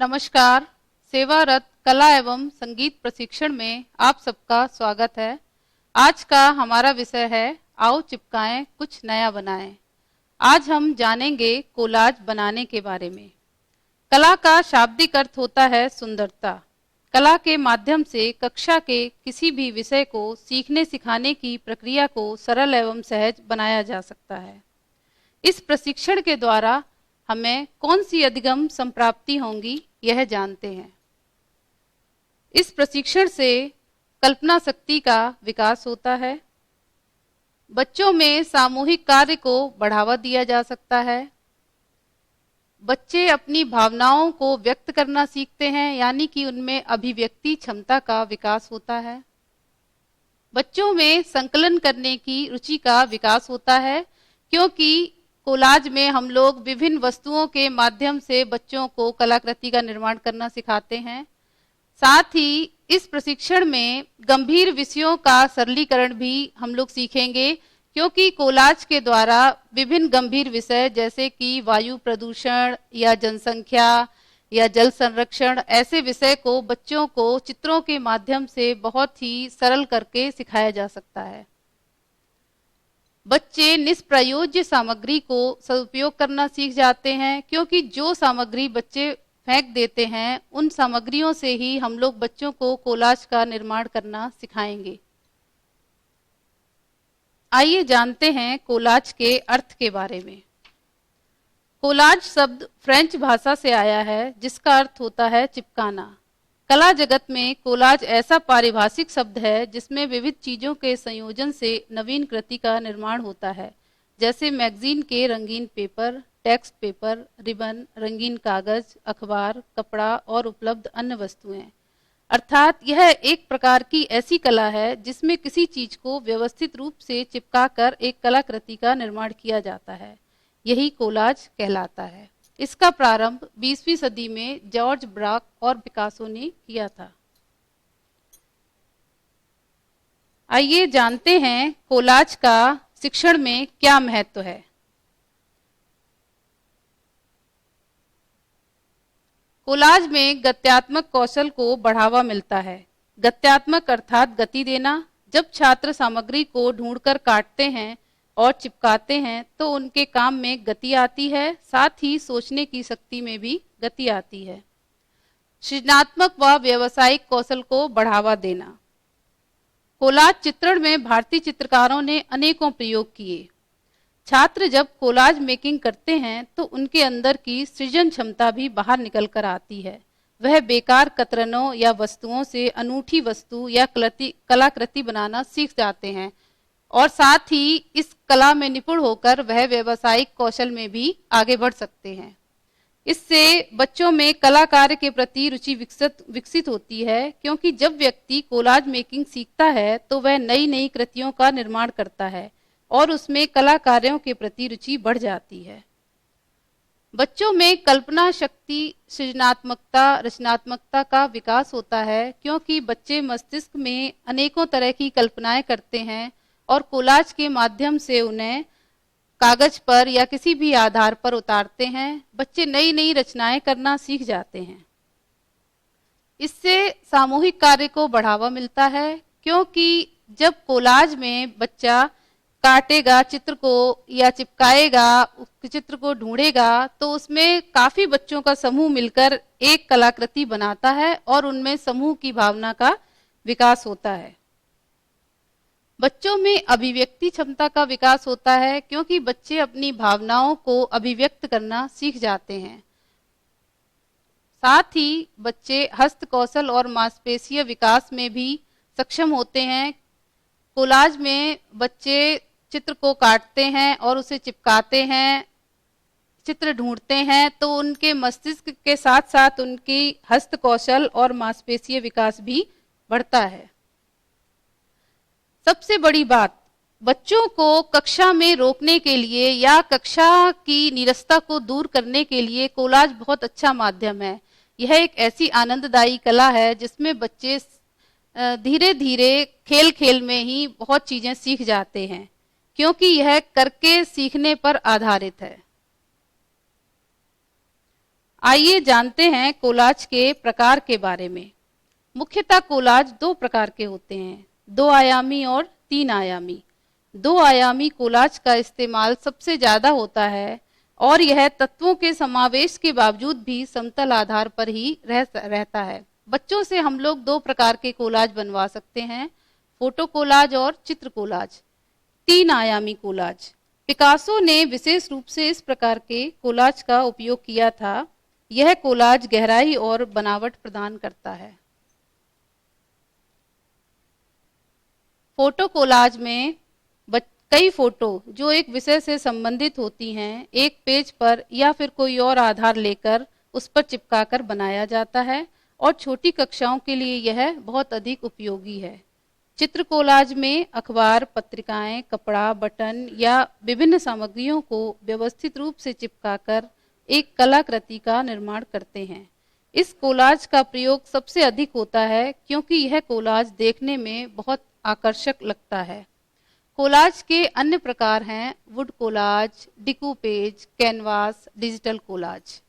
नमस्कार। सेवारत कला एवं संगीत प्रशिक्षण में आप सबका स्वागत है। आज का हमारा विषय है आओ चिपकाएं कुछ नया बनाएं। आज हम जानेंगे कोलाज बनाने के बारे में। कला का शाब्दिक अर्थ होता है सुंदरता। कला के माध्यम से कक्षा के किसी भी विषय को सीखने सिखाने की प्रक्रिया को सरल एवं सहज बनाया जा सकता है। इस प्रशिक्षण के द्वारा हमें कौन सी अधिगम संप्राप्ति होंगी यह जानते हैं। इस प्रशिक्षण से कल्पना शक्ति का विकास होता है। बच्चों में सामूहिक कार्य को बढ़ावा दिया जा सकता है। बच्चे अपनी भावनाओं को व्यक्त करना सीखते हैं, यानी कि उनमें अभिव्यक्ति क्षमता का विकास होता है। बच्चों में संकलन करने की रुचि का विकास होता है, क्योंकि कोलाज में हम लोग विभिन्न वस्तुओं के माध्यम से बच्चों को कलाकृति का निर्माण करना सिखाते हैं। साथ ही इस प्रशिक्षण में गंभीर विषयों का सरलीकरण भी हम लोग सीखेंगे, क्योंकि कोलाज के द्वारा विभिन्न गंभीर विषय जैसे कि वायु प्रदूषण या जनसंख्या या जल संरक्षण, ऐसे विषय को बच्चों को चित्रों के माध्यम से बहुत ही सरल करके सिखाया जा सकता है। बच्चे निष्प्रयोज्य सामग्री को सदुपयोग करना सीख जाते हैं, क्योंकि जो सामग्री बच्चे फेंक देते हैं उन सामग्रियों से ही हम लोग बच्चों को कोलाज का निर्माण करना सिखाएंगे। आइए जानते हैं कोलाज के अर्थ के बारे में। कोलाज शब्द फ्रेंच भाषा से आया है, जिसका अर्थ होता है चिपकाना। कला जगत में कोलाज ऐसा पारिभाषिक शब्द है जिसमें विविध चीजों के संयोजन से नवीन कृति का निर्माण होता है, जैसे मैगजीन के रंगीन पेपर, टेक्स्ट पेपर, रिबन, रंगीन कागज, अखबार, कपड़ा और उपलब्ध अन्य वस्तुएं। अर्थात यह एक प्रकार की ऐसी कला है जिसमें किसी चीज को व्यवस्थित रूप से चिपकाकर एक कलाकृति का निर्माण किया जाता है। यही कोलाज कहलाता है। इसका प्रारंभ 20वीं सदी में जॉर्ज ब्राक और पिकासो ने किया था। आइए जानते हैं कोलाज का शिक्षण में क्या महत्व है। कोलाज में गत्यात्मक कौशल को बढ़ावा मिलता है। गत्यात्मक अर्थात गति देना। जब छात्र सामग्री को ढूंढकर काटते हैं और चिपकाते हैं तो उनके काम में गति आती है, साथ ही सोचने की शक्ति में भी गति आती है। सृजनात्मक व व्यावसायिक कौशल को बढ़ावा देना। कोलाज चित्रण में भारतीय चित्रकारों ने अनेकों प्रयोग किए। छात्र जब कोलाज मेकिंग करते हैं तो उनके अंदर की सृजन क्षमता भी बाहर निकल कर आती है। वह बेकार कतरनों या वस्तुओं से अनूठी वस्तु या कलाकृति बनाना सीख जाते हैं, और साथ ही इस कला में निपुण होकर वह व्यावसायिक कौशल में भी आगे बढ़ सकते हैं। इससे बच्चों में कला कार्य के प्रति रुचि विकसित होती है, क्योंकि जब व्यक्ति कोलाज मेकिंग सीखता है तो वह नई नई कृतियों का निर्माण करता है और उसमें कला कार्यों के प्रति रुचि बढ़ जाती है। बच्चों में कल्पना शक्ति, सृजनात्मकता, रचनात्मकता का विकास होता है, क्योंकि बच्चे मस्तिष्क में अनेकों तरह की कल्पनाएं करते हैं और कोलाज के माध्यम से उन्हें कागज पर या किसी भी आधार पर उतारते हैं। बच्चे नई नई रचनाएं करना सीख जाते हैं। इससे सामूहिक कार्य को बढ़ावा मिलता है, क्योंकि जब कोलाज में बच्चा काटेगा चित्र को या चिपकाएगा, चित्र को ढूंढेगा, तो उसमें काफी बच्चों का समूह मिलकर एक कलाकृति बनाता है और उनमें समूह की भावना का विकास होता है। बच्चों में अभिव्यक्ति क्षमता का विकास होता है, क्योंकि बच्चे अपनी भावनाओं को अभिव्यक्त करना सीख जाते हैं। साथ ही बच्चे हस्त कौशल और मांसपेशीय विकास में भी सक्षम होते हैं। कोलाज में बच्चे चित्र को काटते हैं और उसे चिपकाते हैं, चित्र ढूंढते हैं, तो उनके मस्तिष्क के साथ साथ उनकी हस्त कौशल और मांसपेशीय विकास भी बढ़ता है। सबसे बड़ी बात, बच्चों को कक्षा में रोकने के लिए या कक्षा की नीरसता को दूर करने के लिए कोलाज बहुत अच्छा माध्यम है। यह एक ऐसी आनंददायी कला है जिसमें बच्चे धीरे धीरे खेल खेल में ही बहुत चीजें सीख जाते हैं, क्योंकि यह करके सीखने पर आधारित है। आइए जानते हैं कोलाज के प्रकार के बारे में। मुख्यतः कोलाज दो प्रकार के होते हैं, दो आयामी और तीन आयामी। दो आयामी कोलाज का इस्तेमाल सबसे ज्यादा होता है और यह तत्वों के समावेश के बावजूद भी समतल आधार पर ही रहता है। बच्चों से हम लोग दो प्रकार के कोलाज बनवा सकते हैं, फोटो कोलाज और चित्र कोलाज। तीन आयामी कोलाज, पिकासो ने विशेष रूप से इस प्रकार के कोलाज का उपयोग किया था। यह कोलाज गहराई और बनावट प्रदान करता है। फोटो कोलाज में कई फोटो जो एक विषय से संबंधित होती हैं एक पेज पर या फिर कोई और आधार लेकर उस पर चिपकाकर बनाया जाता है और छोटी कक्षाओं के लिए यह बहुत अधिक उपयोगी है। चित्र कोलाज में अखबार, पत्रिकाएं, कपड़ा, बटन या विभिन्न सामग्रियों को व्यवस्थित रूप से चिपकाकर एक कलाकृति का निर्माण करते हैं। इस कोलाज का प्रयोग सबसे अधिक होता है क्योंकि यह कोलाज देखने में बहुत आकर्षक लगता है। कोलाज के अन्य प्रकार हैं wood collage, decoupage, canvas, digital collage.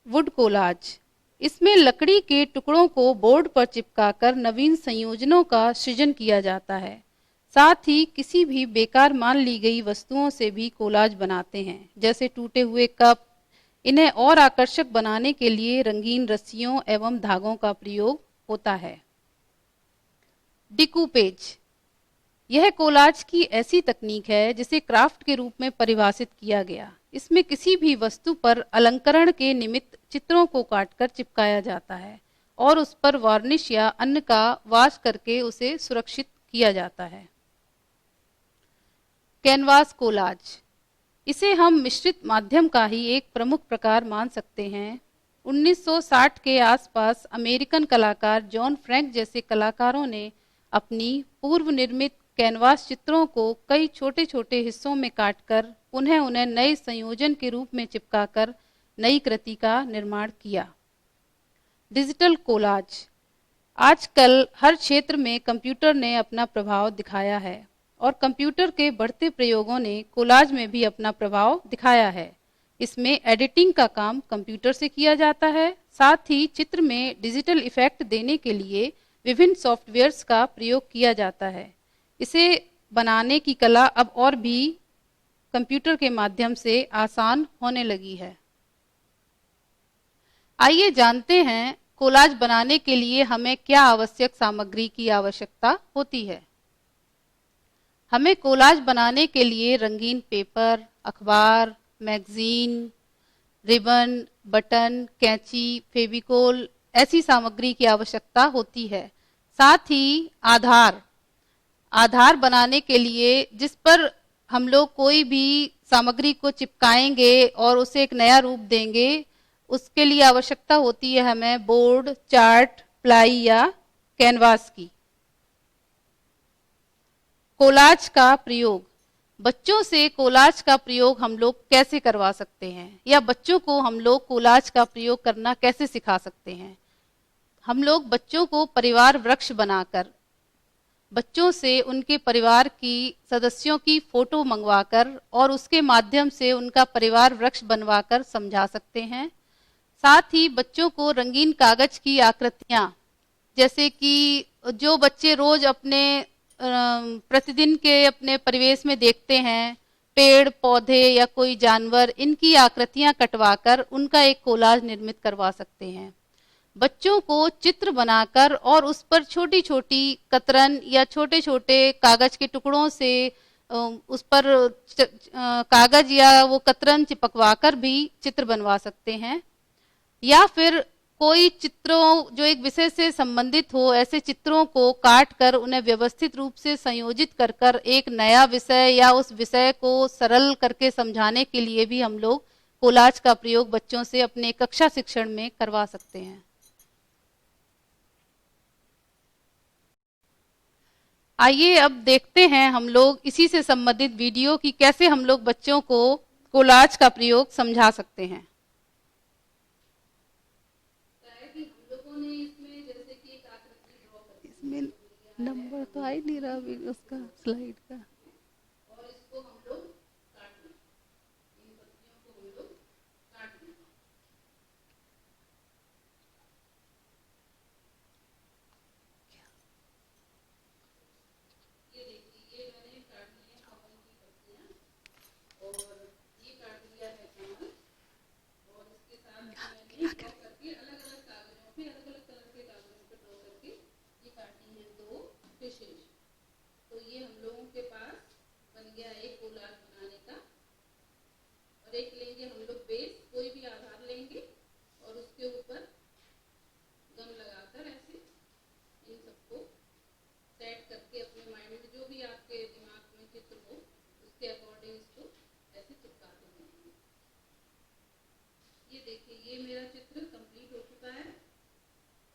Wood collage, इसमें लकड़ी के टुकड़ों को बोर्ड पर चिपकाकर नवीन संयोजनों का सृजन किया जाता है। साथ ही किसी भी बेकार मान ली गई वस्तुओं से भी कोलाज बनाते हैं, जैसे टूटे हुए कप। इन्हें और आकर्षक बनाने के लिए रंगीन रस्सियों एवं धागों का प्रयोग होता है। डिकूपेज, यह कोलाज की ऐसी तकनीक है जिसे क्राफ्ट के रूप में परिभाषित किया गया। इसमें किसी भी वस्तु पर अलंकरण के निमित्त चित्रों को काटकर चिपकाया जाता है और उस पर वार्निश या अन्य का वाश करके उसे सुरक्षित किया जाता है। कैनवास कोलाज, इसे हम मिश्रित माध्यम का ही एक प्रमुख प्रकार मान सकते हैं। 1960 के आसपास अमेरिकन कलाकार जॉन फ्रैंक जैसे कलाकारों ने अपनी पूर्व निर्मित कैनवास चित्रों को कई छोटे छोटे हिस्सों में काटकर उन्हें नए संयोजन के रूप में चिपकाकर नई कृति का निर्माण किया। डिजिटल कोलाज, आजकल हर क्षेत्र में कंप्यूटर ने अपना प्रभाव दिखाया है और कंप्यूटर के बढ़ते प्रयोगों ने कोलाज में भी अपना प्रभाव दिखाया है। इसमें एडिटिंग का काम कंप्यूटर से किया जाता है। साथ ही चित्र में डिजिटल इफेक्ट देने के लिए विभिन्न सॉफ्टवेयर्स का प्रयोग किया जाता है। इसे बनाने की कला अब और भी कंप्यूटर के माध्यम से आसान होने लगी है। आइए जानते हैं कोलाज बनाने के लिए हमें क्या आवश्यक सामग्री की आवश्यकता होती है। हमें कोलाज बनाने के लिए रंगीन पेपर, अखबार, मैगजीन, रिबन, बटन, कैंची, फेविकोल ऐसी सामग्री की आवश्यकता होती है। साथ ही आधार बनाने के लिए जिस पर हम लोग कोई भी सामग्री को चिपकाएंगे और उसे एक नया रूप देंगे, उसके लिए आवश्यकता होती है हमें बोर्ड, चार्ट, प्लाई या कैनवास की। कोलाज का प्रयोग, बच्चों से कोलाज का प्रयोग हम लोग कैसे करवा सकते हैं या बच्चों को हम लोग कोलाज का प्रयोग करना कैसे सिखा सकते हैं। हम लोग बच्चों को परिवार वृक्ष बनाकर बच्चों से उनके परिवार की सदस्यों की फोटो मंगवाकर और उसके माध्यम से उनका परिवार वृक्ष बनवाकर समझा सकते हैं। साथ ही बच्चों को रंगीन कागज की आकृतियां, जैसे कि जो बच्चे रोज अपने प्रतिदिन के अपने परिवेश में देखते हैं, पेड़ पौधे या कोई जानवर, इनकी आकृतियां कटवाकर उनका एक कोलाज निर्मित करवा सकते हैं। बच्चों को चित्र बनाकर और उस पर छोटी छोटी कतरन या छोटे छोटे कागज के टुकड़ों से उस पर कागज या वो कतरन चिपकवाकर भी चित्र बनवा सकते हैं। या फिर कोई चित्रों जो एक विषय से संबंधित हो, ऐसे चित्रों को काट कर उन्हें व्यवस्थित रूप से संयोजित कर कर एक नया विषय या उस विषय को सरल करके समझाने के लिए भी हम लोग कोलाज का प्रयोग बच्चों से अपने कक्षा शिक्षण में करवा सकते हैं। आइए अब देखते हैं हम लोग इसी से संबंधित वीडियो कि कैसे हम लोग बच्चों को कोलाज का प्रयोग समझा सकते हैं। इसमें नंबर तो आ ही नहीं रहा अभी उसका स्लाइड का। और इसको हम लोग काट लें, इन पत्तियों को हम लोग काट लें। सब्जेक्ट लेंगे हम लोग, बेस कोई भी आधार लेंगे और उसके ऊपर गम लगाकर ऐसे इन सबको सेट करके अपने माइंड में जो भी आपके दिमाग में चित्र हो उसके अकॉर्डिंग इसको ऐसे चिपकाते जाएंगे। ये देखिए, ये मेरा चित्र कंप्लीट हो चुका है।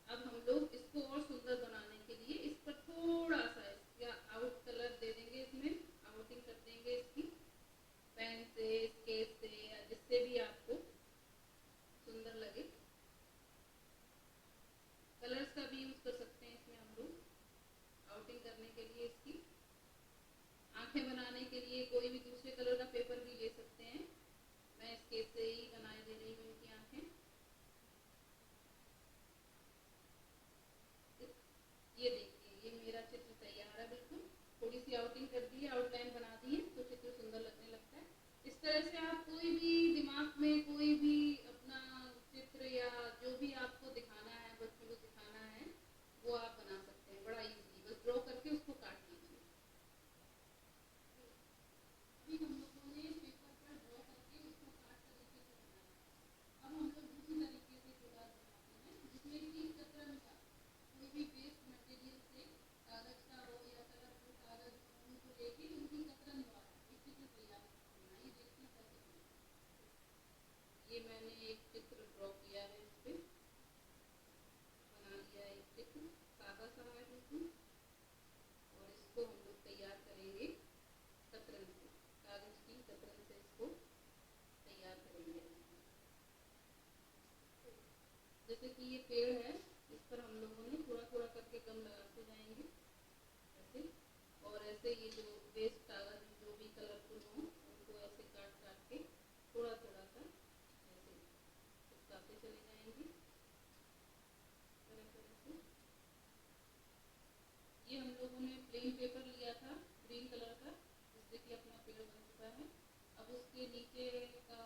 अब हम लोग इसको और सुंदर बनाने के लिए इस पर थोड़ा सा इसका आउट कलर दे देंगे, इसमें आउटिंग कर देंगे इसकी पेन से, स्केच से या जिससे भी आपको सुंदर लगे। कलर्स का भी यूज कर सकते हैं इसमें हम लोग आउटिंग करने के लिए। इसकी आंखें बनाने के लिए कोई भी दूसरे कलर का पेपर भी ले सकते हैं। मैं स्केच से ही बनाए दे रही हूँ इनकी आंखें। ये देखिए, ये मेरा चित्र तैयार है बिल्कुल। थोड़ी सी आउटिंग कर दी है, आउटलाइन बना दी है तो चित्र सुंदर लगने लगता है। इस तरह से आप कोई भी दिमाग में कोई भी अपना चित्र या जो भी आपको दिखाना है, बच्चों को सिखाना है, वो आप बना सकते हैं बड़ा इजीली। बस ड्रॉ करके उसको काट लीजिए। अभी हम लोगों ने पेपर पर ड्रॉ करके उसको काट तरीके से बनाया। अब हम लोग दूसरी तरीके से कोलाज बनाते हैं, जिसमें कि कतरन का कोई भी वेस्ट मटेरियल से, कागज का हो या कलरफुल कागज, उनको लेके उनकी कतरन द्वारा एक चित्र तैयार करना। ये देखते हैं कैसे बनाते। ये मैंने एक चित्र ड्रॉ किया है, इस पे बना लिया है एक चित्र, सादा सा है बिल्कुल। और इसको हम लोग तैयार करेंगे कतरन से, कागज की कतरन से इसको तैयार करेंगे। जैसे कि ये पेड़ है, इस पर हम लोगों ने थोड़ा थोड़ा करके गम लगाते जाएंगे ऐसे। और ऐसे ये जो वेस्ट कागज जो भी कलरफुल हो उनको ऐसे काट काट के थोड़ा थोड़ा सा ऐसे चिपकाते चले जाएंगे तरह तरह से। ये हम लोगों ने प्लेन पेपर लिया था ग्रीन कलर का, जिससे कि अपना पेड़ बन चुका है। अब उसके नीचे का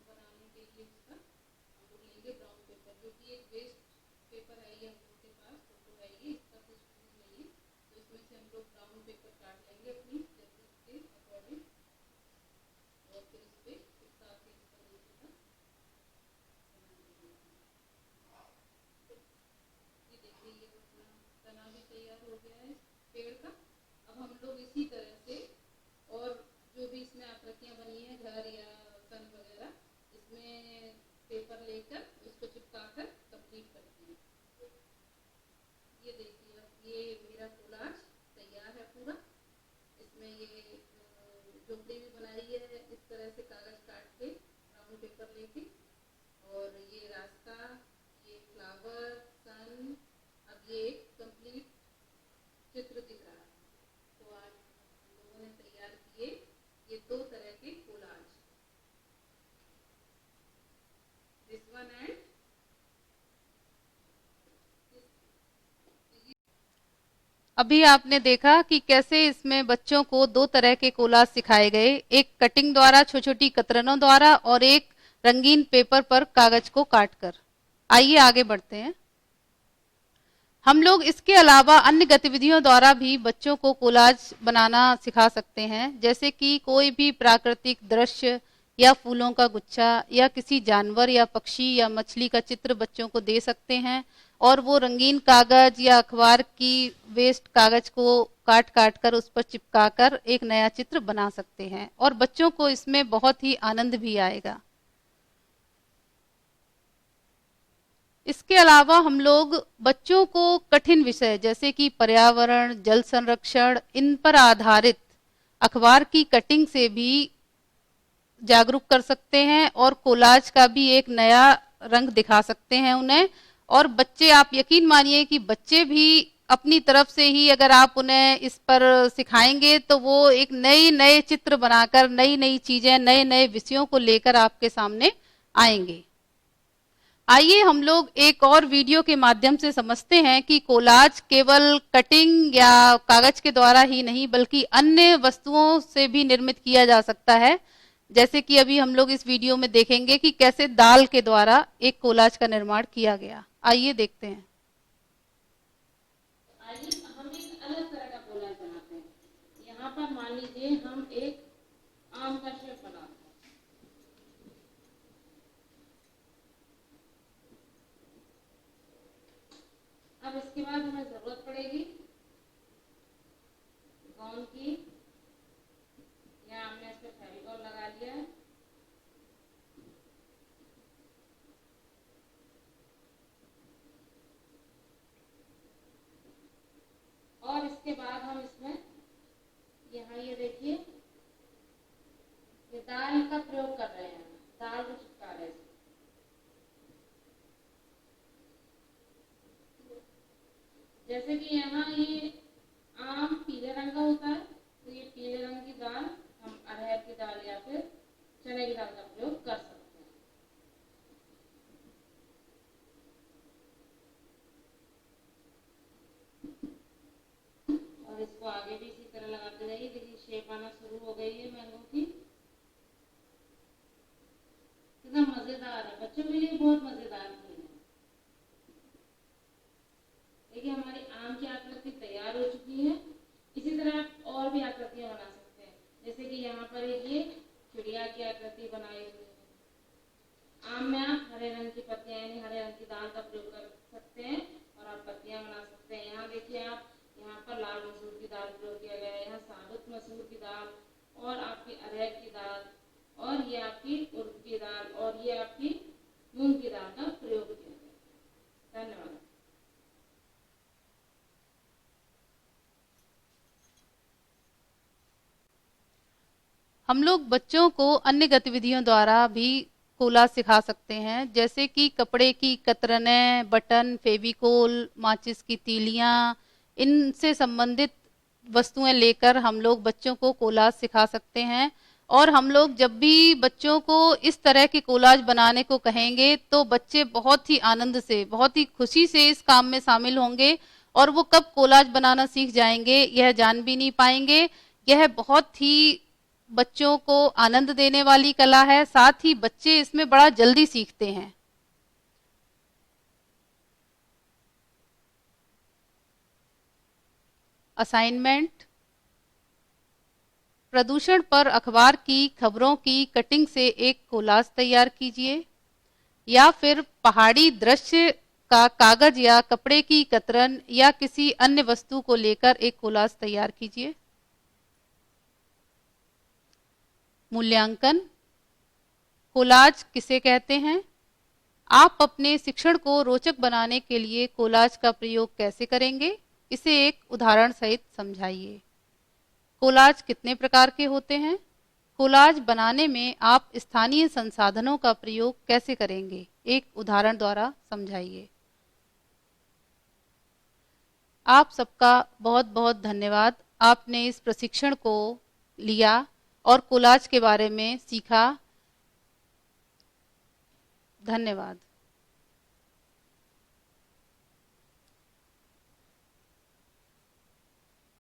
बनाने के लिए उसका हम लोग लेंगे ब्राउन पेपर, जो कि एक वेस्ट पेपर है ये हम लोग के पास, फोटो है ये, इसका कुछ यूज नहीं है। तो इसमें से हम लोग ब्राउन पेपर काट लेंगे अपनी जरूरत के अकॉर्डिंग और फिर इस पे चिपका के इसका नीचे का बना देंगे। ये देखिए, ये अपना तना भी तैयार हो गया है पेड़ का। अब हम लोग इसी तरह से और जो भी इसमें आकृतियां बनी है, घर या सन वगैरह, इसमें पेपर लेकर उसको चिपका कर कंप्लीट करते हैं। ये देखिए, अब ये मेरा कोलाज तैयार है पूरा। इसमें ये झोपड़ी भी बनाई है इस तरह से कागज काट के ब्राउन पेपर लेके, और ये रास्ता, ये फ्लावर, सन, अब ये कंप्लीट चित्र दिख रहा है। तो आज हम लोगों ने तैयार किए ये दो तरह के कोलाज, दिस वन एंड अभी आपने देखा कि कैसे इसमें बच्चों को दो तरह के कोलाज सिखाए गए, एक कटिंग द्वारा, छोटी छोटी कतरनों द्वारा, और एक रंगीन पेपर पर कागज को काटकर। आइए आगे बढ़ते हैं। हम लोग इसके अलावा अन्य गतिविधियों द्वारा भी बच्चों को कोलाज बनाना सिखा सकते हैं, जैसे कि कोई भी प्राकृतिक दृश्य या फूलों का गुच्छा या किसी जानवर या पक्षी या मछली का चित्र बच्चों को दे सकते हैं, और वो रंगीन कागज या अखबार की वेस्ट कागज को काट काट कर उस पर चिपका कर एक नया चित्र बना सकते हैं, और बच्चों को इसमें बहुत ही आनंद भी आएगा। इसके अलावा हम लोग बच्चों को कठिन विषय जैसे कि पर्यावरण, जल संरक्षण, इन पर आधारित अखबार की कटिंग से भी जागरूक कर सकते हैं, और कोलाज का भी एक नया रंग दिखा सकते हैं उन्हें। और बच्चे, आप यकीन मानिए कि बच्चे भी अपनी तरफ से ही अगर आप उन्हें इस पर सिखाएंगे तो वो एक नए नए चित्र बनाकर, नई नई चीजें, नए नए विषयों को लेकर आपके सामने आएंगे। आइए हम लोग एक और वीडियो के माध्यम से समझते हैं कि कोलाज केवल कटिंग या कागज के द्वारा ही नहीं बल्कि अन्य वस्तुओं से भी निर्मित किया जा सकता है। जैसे कि अभी हम लोग इस वीडियो में देखेंगे कि कैसे दाल के द्वारा एक कोलाज का निर्माण किया गया। आइए देखते हैं। आइए हम एक अलग तरह का कोलाज बनाते हैं। यहाँ पर मान लीजिए हम एक आम का शेप बनाते हैं। जैसे कि यहाँ ये आम पीले रंग का होता है, तो ये पीले रंग की दाल हम अरहर की दाल या फिर चने की दाल का प्रयोग कर सकते हैं। और इसको आगे भी इसी तरह लगाते जाइए। देखिए शेप आना शुरू हो गई है मैंगो की। कितना मजेदार है, बच्चों के लिए बहुत मजेदार खेल है। देखिए हमारी आम की आकृति तैयार हो चुकी है। इसी तरह आप और भी आकृतियां बना सकते हैं। जैसे कि यहाँ पर एक ये चिड़िया की आकृति बनाई हुई है। आम में आप हरे रंग की पत्तियां यानी हरे रंग की दाल का प्रयोग कर सकते हैं और आप पत्तियां बना सकते हैं। यहाँ देखिए आप, यहाँ पर लाल मसूर की दाल प्रयोग किया गया है, यहाँ साबुत मसूर की दाल और आपकी अरहर की दाल और ये आपकी उड़द की दाल और ये आपकी मूंग की दाल का प्रयोग किया गया। धन्यवाद। हम लोग बच्चों को अन्य गतिविधियों द्वारा भी कोलाज सिखा सकते हैं, जैसे कि कपड़े की कतरनें, बटन, फेविकोल, माचिस की तीलियां, इनसे संबंधित वस्तुएं लेकर हम लोग बच्चों को कोलाज सिखा सकते हैं। और हम लोग जब भी बच्चों को इस तरह के कोलाज बनाने को कहेंगे तो बच्चे बहुत ही आनंद से, बहुत ही खुशी से इस काम में शामिल होंगे और वो कब कोलाज बनाना सीख जाएंगे यह जान भी नहीं पाएंगे। यह बहुत ही बच्चों को आनंद देने वाली कला है, साथ ही बच्चे इसमें बड़ा जल्दी सीखते हैं। असाइनमेंट: प्रदूषण पर अखबार की खबरों की कटिंग से एक कोलाज तैयार कीजिए, या फिर पहाड़ी दृश्य का कागज या कपड़े की कतरन या किसी अन्य वस्तु को लेकर एक कोलाज तैयार कीजिए। मूल्यांकन: कोलाज किसे कहते हैं? आप अपने शिक्षण को रोचक बनाने के लिए कोलाज का प्रयोग कैसे करेंगे, इसे एक उदाहरण सहित समझाइए। कोलाज कितने प्रकार के होते हैं? कोलाज बनाने में आप स्थानीय संसाधनों का प्रयोग कैसे करेंगे, एक उदाहरण द्वारा समझाइए। आप सबका बहुत बहुत धन्यवाद। आपने इस प्रशिक्षण को लिया और कोलाज के बारे में सीखा। धन्यवाद।